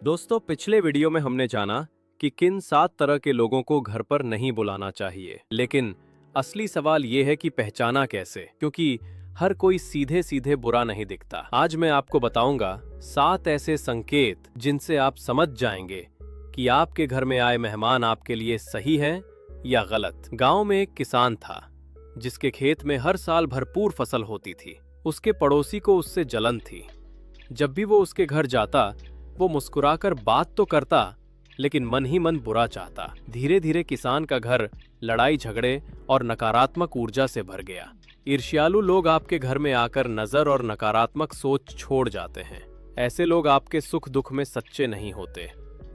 दोस्तों, पिछले वीडियो में हमने जाना कि किन 7 तरह के लोगों को घर पर नहीं बुलाना चाहिए। लेकिन असली सवाल ये है कि पहचाना कैसे, क्योंकि हर कोई सीधे सीधे बुरा नहीं दिखता। आज मैं आपको बताऊंगा 7 ऐसे संकेत जिनसे आप समझ जाएंगे कि आपके घर में आए मेहमान आपके लिए सही हैं या गलत। गांव में एक किसान था जिसके खेत में हर साल भरपूर फसल होती थी। उसके पड़ोसी को उससे जलन थी। जब भी वो उसके घर जाता, वो मुस्कुराकर बात तो करता, लेकिन मन ही मन बुरा चाहता। धीरे धीरे किसान का घर लड़ाई झगड़े और नकारात्मक ऊर्जा से भर गया। ईर्ष्यालु लोग आपके घर में आकर नजर और नकारात्मक सोच छोड़ जाते हैं। ऐसे लोग आपके सुख दुख में सच्चे नहीं होते।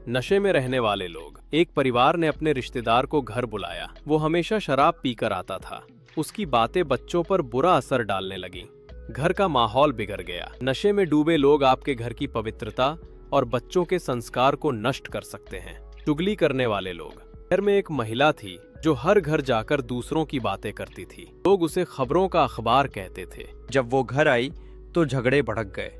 नशे में रहने वाले लोग। एक परिवार ने अपने रिश्तेदार को घर बुलाया। वो हमेशा शराब पीकर आता था। उसकी बातें बच्चों पर बुरा असर डालने लगी। घर का माहौल बिगड़ गया। नशे में डूबे लोग आपके घर की पवित्रता और बच्चों के संस्कार को नष्ट कर सकते हैं। चुगली करने वाले लोग। घर में एक महिला थी जो हर घर जाकर दूसरों की बातें करती थी। लोग उसे खबरों का अखबार कहते थे। जब वो घर आई तो झगड़े भड़क गए,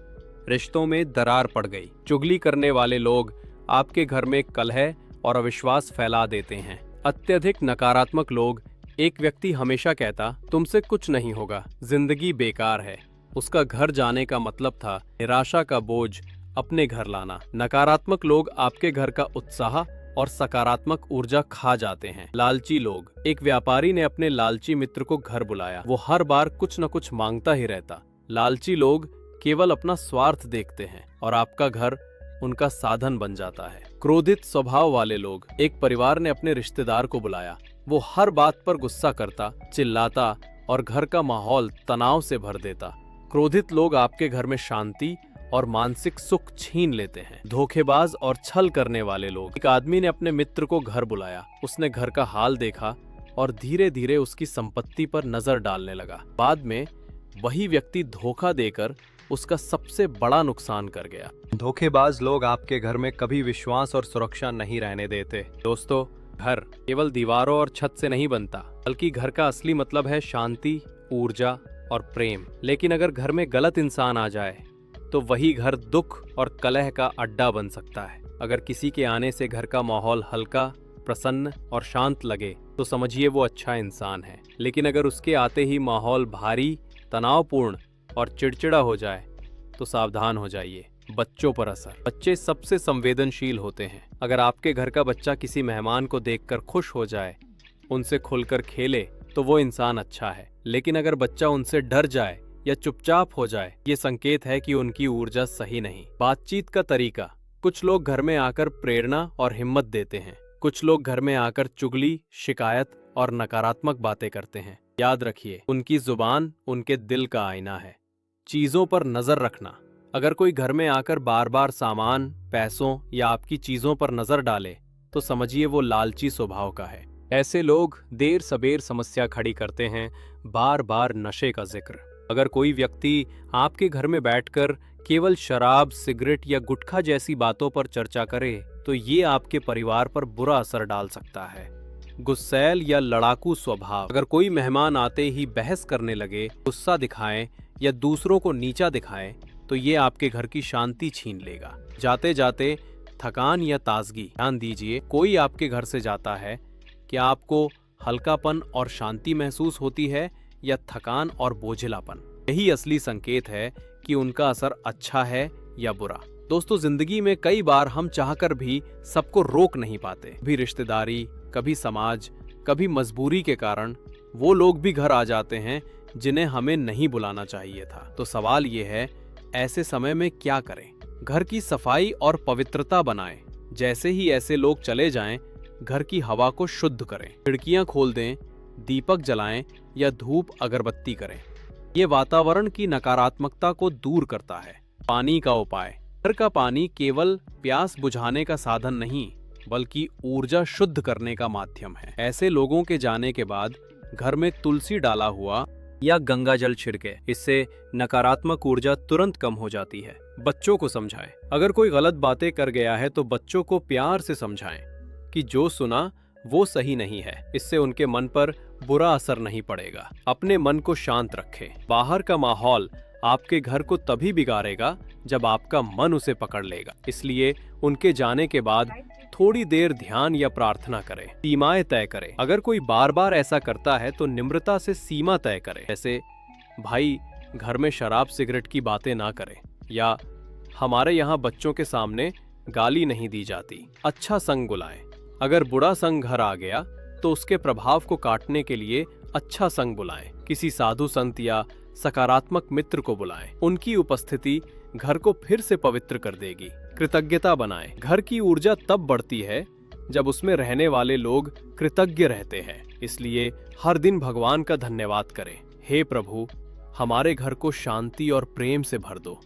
रिश्तों में दरार पड़ गई। चुगली करने वाले लोग आपके घर में कलह और अविश्वास फैला देते हैं। अत्यधिक नकारात्मक लोग। एक व्यक्ति हमेशा कहता, तुमसे कुछ नहीं होगा, जिंदगी बेकार है। उसका घर जाने का मतलब था निराशा का बोझ अपने घर लाना। नकारात्मक लोग आपके घर का उत्साह और सकारात्मक ऊर्जा खा जाते हैं। लालची लोग। एक व्यापारी ने अपने लालची मित्र को घर बुलाया। वो हर बार कुछ न कुछ मांगता ही रहता। लालची लोग केवल अपना स्वार्थ देखते हैं और आपका घर उनका साधन बन जाता है। क्रोधित स्वभाव वाले लोग। एक परिवार ने अपने रिश्तेदार को बुलाया। वो हर बात पर गुस्सा करता, चिल्लाता और घर का माहौल तनाव से भर देता। क्रोधित लोग आपके घर में शांति और मानसिक सुख छीन लेते हैं। धोखेबाज और छल करने वाले लोग। एक आदमी ने अपने मित्र को घर बुलाया। उसने घर का हाल देखा और धीरे धीरे उसकी संपत्ति पर नजर डालने लगा। बाद में वही व्यक्ति धोखा देकर उसका सबसे बड़ा नुकसान कर गया। धोखेबाज लोग आपके घर में कभी विश्वास और सुरक्षा नहीं रहने देते। दोस्तों, घर केवल दीवारों और छत से नहीं बनता, बल्कि घर का असली मतलब है शांति, ऊर्जा और प्रेम। लेकिन अगर घर में गलत इंसान आ जाए तो वही घर दुख और कलह का अड्डा बन सकता है। अगर किसी के आने से घर का माहौल हल्का, प्रसन्न और शांत लगे तो समझिए वो अच्छा इंसान है। लेकिन अगर उसके आते ही माहौल भारी, तनावपूर्ण और चिड़चिड़ा हो जाए तो सावधान हो जाइए। बच्चों पर असर। बच्चे सबसे संवेदनशील होते हैं। अगर आपके घर का बच्चा किसी मेहमान को देखकर खुश हो जाए, उनसे खुलकर खेले, तो वो इंसान अच्छा है। लेकिन अगर बच्चा उनसे डर जाए या चुपचाप हो जाए, ये संकेत है कि उनकी ऊर्जा सही नहीं। बातचीत का तरीका। कुछ लोग घर में आकर प्रेरणा और हिम्मत देते हैं। कुछ लोग घर में आकर चुगली, शिकायत और नकारात्मक बातें करते हैं। याद रखिए, उनकी जुबान उनके दिल का आईना है। चीजों पर नजर रखना। अगर कोई घर में आकर बार बार सामान, पैसों या आपकी चीजों पर नजर डाले तो समझिए वो लालची स्वभाव का है। ऐसे लोग देर सबेर समस्या खड़ी करते हैं। बार बार नशे का जिक्र। अगर कोई व्यक्ति आपके घर में बैठकर केवल शराब, सिगरेट या गुटखा जैसी बातों पर चर्चा करे तो ये आपके परिवार पर बुरा असर डाल सकता है। गुस्सैल या लड़ाकू स्वभाव। अगर कोई मेहमान आते ही बहस करने लगे, गुस्सा दिखाएं या दूसरों को नीचा दिखाएं तो ये आपके घर की शांति छीन लेगा। जाते जाते थकान या ताजगी। ध्यान दीजिए, कोई आपके घर से जाता है, क्या आपको हल्कापन और शांति महसूस होती है या थकान और बोझिलापन? यही असली संकेत है कि उनका असर अच्छा है या बुरा। दोस्तों, जिंदगी में कई बार हम चाहकर भी सबको रोक नहीं पाते। कभी रिश्तेदारी, कभी समाज, कभी मजबूरी के कारण वो लोग भी घर आ जाते हैं जिन्हें हमें नहीं बुलाना चाहिए था। तो सवाल ये है, ऐसे समय में क्या करें? घर की सफाई और पवित्रता बनाएं। जैसे ही ऐसे लोग चले जाएं, घर की हवा को शुद्ध करें। खिड़कियां खोल दें, दीपक जलाएं या धूप अगरबत्ती करें। ये वातावरण की नकारात्मकता को दूर करता है। पानी का उपाय। घर का पानी केवल प्यास बुझाने का साधन नहीं, बल्कि ऊर्जा शुद्ध करने का माध्यम है। ऐसे लोगों के जाने के बाद घर में तुलसी डाला हुआ या गंगा जल छिड़के। इससे नकारात्मक ऊर्जा तुरंत कम हो जाती है। बच्चों को समझाएं। अगर कोई गलत बातें कर गया है तो बच्चों को प्यार से समझाएं कि जो सुना वो सही नहीं है। इससे उनके मन पर बुरा असर नहीं पड़ेगा। अपने मन को शांत रखें। बाहर का माहौल आपके घर को तभी बिगाड़ेगा जब आपका मन उसे पकड़ लेगा। इसलिए उनके जाने के बाद थोड़ी देर ध्यान या प्रार्थना करें। सीमाएं तय करें। अगर कोई बार बार ऐसा करता है तो निम्रता से सीमा तय करें। जैसे, भाई घर में शराब सिगरेट की बातें ना करें, या हमारे यहाँ बच्चों के सामने गाली नहीं दी जाती। अच्छा संग बुलाएं। अगर बुरा संग घर आ गया तो उसके प्रभाव को काटने के लिए अच्छा संग बुलाएं। किसी साधु संत या सकारात्मक मित्र को बुलाएं। उनकी उपस्थिति घर को फिर से पवित्र कर देगी। कृतज्ञता बनाएं। घर की ऊर्जा तब बढ़ती है जब उसमें रहने वाले लोग कृतज्ञ रहते हैं। इसलिए हर दिन भगवान का धन्यवाद करें। हे प्रभु, हमारे घर को शांति और प्रेम से भर दो।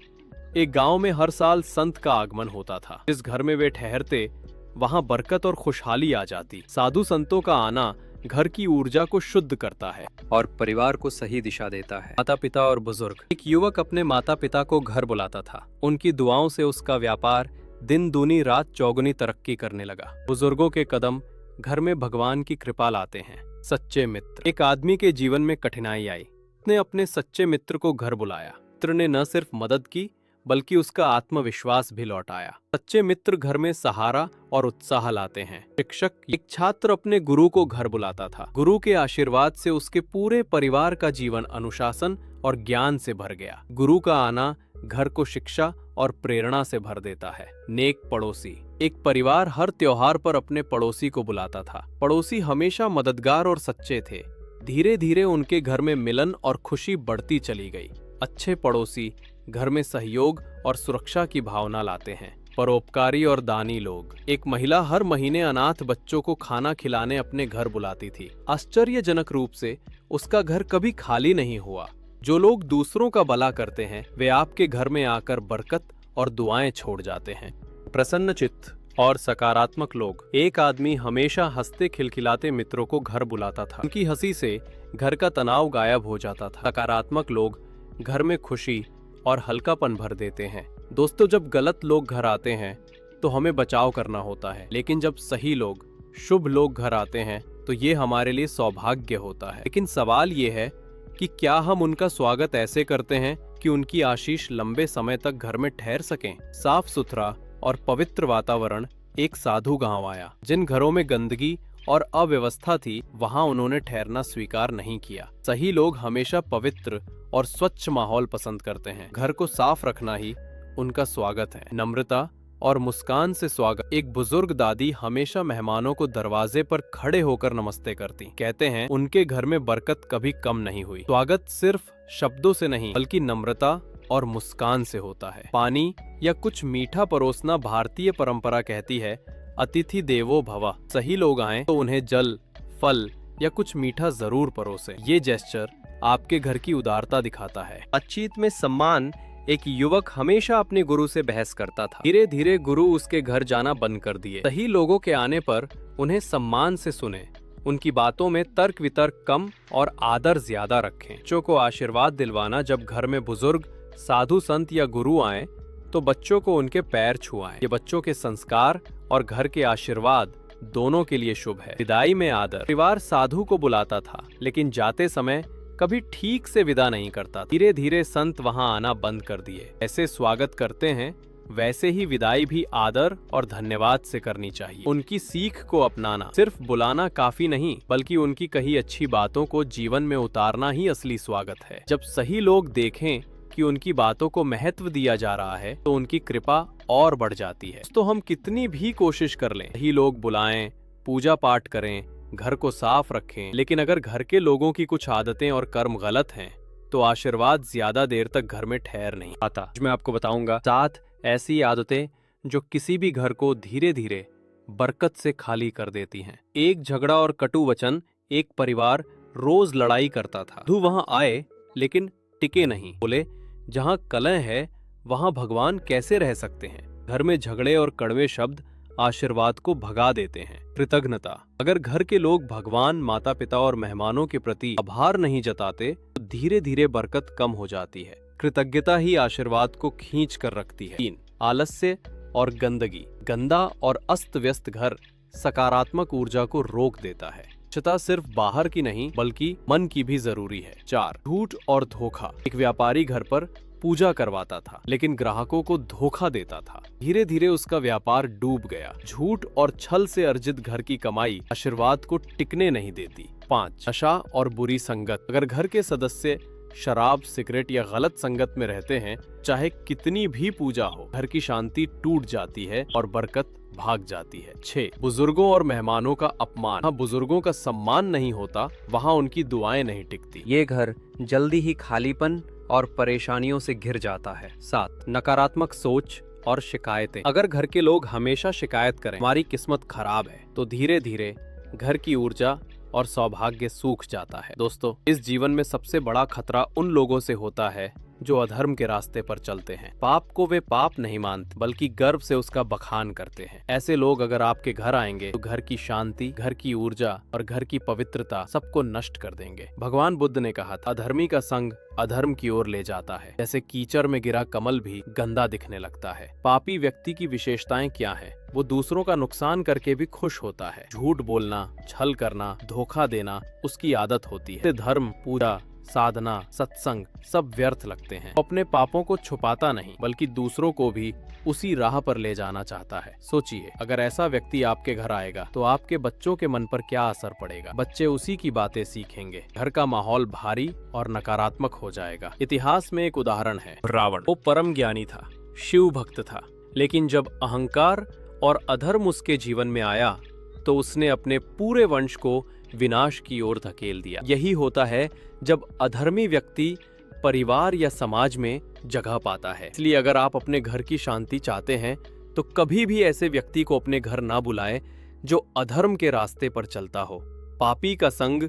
एक गांव में हर साल संत का आगमन होता था। जिस घर में वे ठहरते वहां बरकत और खुशहाली आ जाती। साधु संतों का आना घर की ऊर्जा को शुद्ध करता है और परिवार को सही दिशा देता है। माता पिता और बुजुर्ग। एक युवक अपने माता पिता को घर बुलाता था। उनकी दुआओं से उसका व्यापार दिन दूनी रात चौगुनी तरक्की करने लगा। बुजुर्गों के कदम घर में भगवान की कृपा लाते हैं। सच्चे मित्र। एक आदमी के जीवन में कठिनाई आई। उसने अपने सच्चे मित्र को घर बुलाया। मित्र ने न सिर्फ मदद की बल्कि उसका आत्मविश्वास भी लौटाया। सच्चे मित्र घर में सहारा और उत्साह लाते हैं। शिक्षक। एक छात्र अपने गुरु को घर बुलाता था। गुरु के आशीर्वाद से उसके पूरे परिवार का जीवन अनुशासन और ज्ञान से भर गया। गुरु का आना घर को शिक्षा और प्रेरणा से भर देता है। नेक पड़ोसी। एक परिवार हर त्योहार पर अपने पड़ोसी को बुलाता था। पड़ोसी हमेशा मददगार और सच्चे थे। धीरे धीरे उनके घर में मिलन और खुशी बढ़ती चली गई। अच्छे पड़ोसी घर में सहयोग और सुरक्षा की भावना लाते हैं। परोपकारी और दानी लोग। एक महिला हर महीने अनाथ बच्चों को खाना खिलाने अपने घर बुलाती थी। आश्चर्यजनक रूप से उसका घर कभी खाली नहीं हुआ। जो लोग दूसरों का भला करते हैं वे आपके घर में आकर बरकत और दुआएं छोड़ जाते हैं। प्रसन्न चित्त और सकारात्मक लोग। एक आदमी हमेशा हंसते खिलखिलाते मित्रों को घर बुलाता था। उनकी हंसी से घर का तनाव गायब हो जाता था। सकारात्मक लोग घर में खुशी और हल्कापन भर देते हैं। दोस्तों, जब गलत लोग घर आते हैं तो हमें बचाव करना होता है, लेकिन जब सही लोग, शुभ लोग घर आते हैं तो ये हमारे लिए सौभाग्य होता है। लेकिन सवाल ये है कि क्या हम उनका स्वागत ऐसे करते हैं कि उनकी आशीष लंबे समय तक घर में ठहर सकें। साफ सुथरा और पवित्र वातावरण। एक साधु गांव आया। जिन घरों में गंदगी और अव्यवस्था थी वहां उन्होंने ठहरना स्वीकार नहीं किया। सही लोग हमेशा पवित्र और स्वच्छ माहौल पसंद करते हैं। घर को साफ रखना ही उनका स्वागत है। नम्रता और मुस्कान से स्वागत। एक बुजुर्ग दादी हमेशा मेहमानों को दरवाजे पर खड़े होकर नमस्ते करती। कहते हैं उनके घर में बरकत कभी कम नहीं हुई। स्वागत सिर्फ शब्दों से नहीं बल्कि नम्रता और मुस्कान से होता है। पानी या कुछ मीठा परोसना भारतीय परंपरा कहती है अतिथि देवो भव। सही लोग आए तो उन्हें जल, फल या कुछ मीठा जरूर परोसे। ये जेस्चर आपके घर की उदारता दिखाता है। बातचीत में सम्मान। एक युवक हमेशा अपने गुरु से बहस करता था। धीरे धीरे गुरु उसके घर जाना बंद कर दिए। सही लोगों के आने पर उन्हें सम्मान से सुने। उनकी बातों में तर्क वितर्क कम और आदर ज्यादा रखें। बच्चों को आशीर्वाद दिलवाना। जब घर में बुजुर्ग, साधु संत या गुरु आए तो बच्चों को उनके पैर छुआएं। ये बच्चों के संस्कार और घर के आशीर्वाद दोनों के लिए शुभ है। विदाई में आदर। परिवार साधु को बुलाता था लेकिन जाते समय कभी ठीक से विदा नहीं करता। धीरे धीरे संत वहां आना बंद कर दिए। ऐसे स्वागत करते हैं वैसे ही विदाई भी आदर और धन्यवाद से करनी चाहिए। उनकी सीख को अपनाना। सिर्फ बुलाना काफी नहीं बल्कि उनकी कही अच्छी बातों को जीवन में उतारना ही असली स्वागत है। जब सही लोग देखें कि उनकी बातों को महत्व दिया जा रहा है तो उनकी कृपा और बढ़ जाती है। तो हम कितनी भी कोशिश कर लें, सही लोग बुलाएं, पूजा पाठ करें, घर को साफ रखें, लेकिन अगर घर के लोगों की कुछ आदतें और कर्म गलत हैं तो आशीर्वाद ज्यादा देर तक घर में ठहर नहीं आता। मैं आपको बताऊंगा 7 ऐसी आदतें जो किसी भी घर को धीरे धीरे बरकत से खाली कर देती हैं। एक झगड़ा और कटु वचन। एक परिवार रोज लड़ाई करता था। साधु वहां आए लेकिन टिके नहीं। बोले जहां कलह है वहां भगवान कैसे रह सकते हैं। घर में झगड़े और कड़वे शब्द आशीर्वाद को भगा देते हैं। कृतज्ञता। अगर घर के लोग भगवान, माता पिता और मेहमानों के प्रति आभार नहीं जताते तो धीरे धीरे बरकत कम हो जाती है। कृतज्ञता ही आशीर्वाद को खींच कर रखती है। 3 आलस्य और गंदगी। गंदा और अस्त व्यस्त घर सकारात्मक ऊर्जा को रोक देता है। स्वच्छता सिर्फ बाहर की नहीं बल्कि मन की भी जरूरी है। 4, झूठ और धोखा। एक व्यापारी घर पर पूजा करवाता था लेकिन ग्राहकों को धोखा देता था। धीरे धीरे उसका व्यापार डूब गया। झूठ और छल से अर्जित घर की कमाई आशीर्वाद को टिकने नहीं देती। 5, नशा और बुरी संगत। अगर घर के सदस्य शराब, सिगरेट या गलत संगत में रहते हैं, चाहे कितनी भी पूजा हो, घर की शांति टूट जाती है और बरकत भाग जाती है। 6, बुजुर्गों और मेहमानों का अपमान। जहाँ बुजुर्गों का सम्मान नहीं होता वहाँ उनकी दुआएं नहीं टिकती। ये घर जल्दी ही खालीपन और परेशानियों से घिर जाता है। 7, नकारात्मक सोच और शिकायतें। अगर घर के लोग हमेशा शिकायत करें हमारी किस्मत खराब है, तो धीरे धीरे घर की ऊर्जा और सौभाग्य सूख जाता है। दोस्तों, इस जीवन में सबसे बड़ा खतरा उन लोगों से होता है जो अधर्म के रास्ते पर चलते हैं। पाप को वे पाप नहीं मानते बल्कि गर्व से उसका बखान करते हैं। ऐसे लोग अगर आपके घर आएंगे तो घर की शांति, घर की ऊर्जा और घर की पवित्रता सबको नष्ट कर देंगे। भगवान बुद्ध ने कहा था, अधर्मी का संग अधर्म की ओर ले जाता है, जैसे कीचड़ में गिरा कमल भी गंदा दिखने लगता है। पापी व्यक्ति की विशेषताएं क्या है? वो दूसरों का नुकसान करके भी खुश होता है। झूठ बोलना, छल करना, धोखा देना उसकी आदत होती है। धर्म, पूजा, साधना, सत्संग सब व्यर्थ लगते हैं। अपने पापों को छुपाता नहीं बल्कि दूसरों को भी उसी राह पर ले जाना चाहता है। सोचिए, अगर ऐसा व्यक्ति आपके घर आएगा तो आपके बच्चों के मन पर क्या असर पड़ेगा? बच्चे उसी की बातें सीखेंगे। घर का माहौल भारी और नकारात्मक हो जाएगा। इतिहास में एक उदाहरण है, रावण। वो परम ज्ञानी था, शिव भक्त था, लेकिन जब अहंकार और अधर्म उसके जीवन में आया तो उसने अपने पूरे वंश को विनाश की ओर धकेल दिया। यही होता है जब अधर्मी व्यक्ति परिवार या समाज में जगह पाता है। इसलिए अगर आप अपने घर की शांति चाहते हैं तो कभी भी ऐसे व्यक्ति को अपने घर ना बुलाएं जो अधर्म के रास्ते पर चलता हो। पापी का संग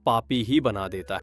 पापी ही बना देता है।